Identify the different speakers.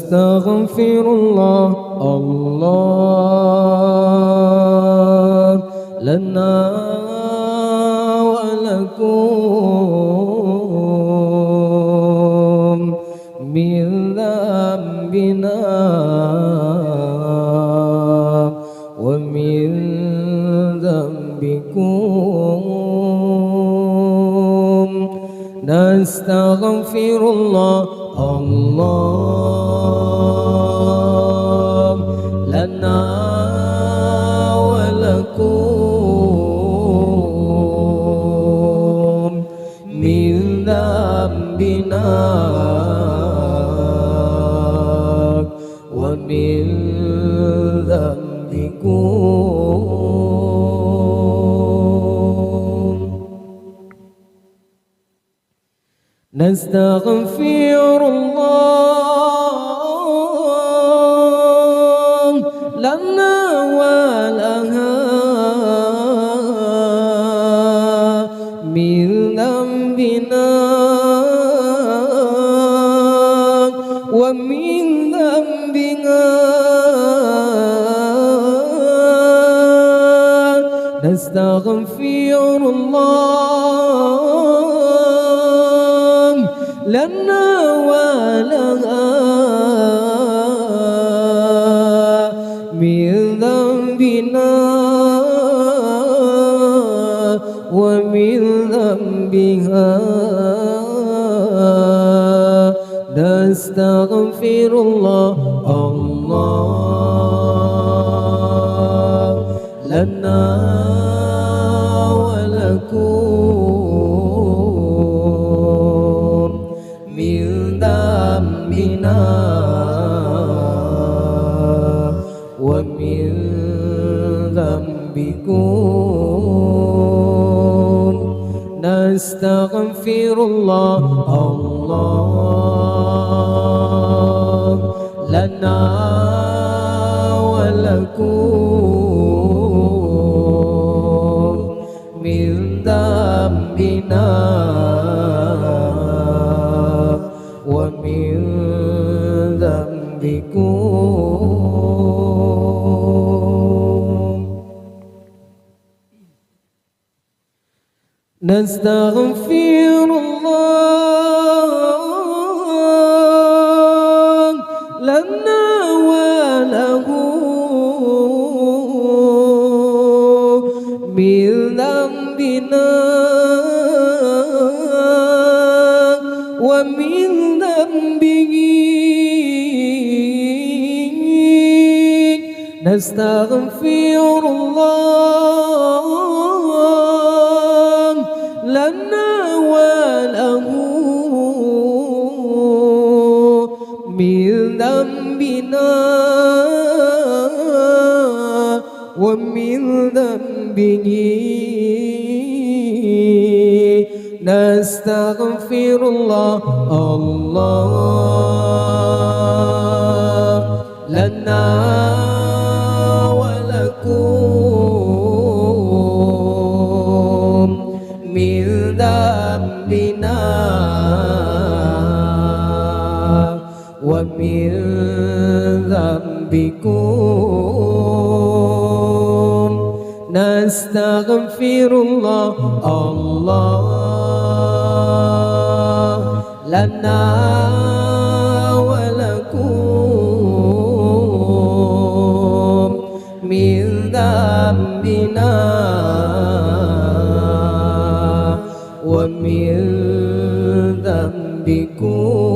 Speaker 1: نستغفر الله الله لنا ولكم من ذنبنا ومن ذنبكم نستغفر الله الله لنا ولكم من ذنبنا ومن ذنبكم نستغفر الله لنا ولها من ذنبنا ومن ذنبها نستغفر الله لنا ولها من ذنبنا ومن ذنبها نستغفر الله الله لنا ولكم من ذنبنا ومن ذنبكم نستغفر الله الله لنا ولكم من ذنبنا ومن ذنبكم نستغفر الله لنا وله من ذنبنا ومن ذنبه نستغفر الله لنا وله من ذنبنا ومن ذنبه نستغفر الله الله لنا ولكم من ذنبنا ومن ذنبكم نستغفر الله الله لنا ولكم من ذنبنا ومن ذنبكم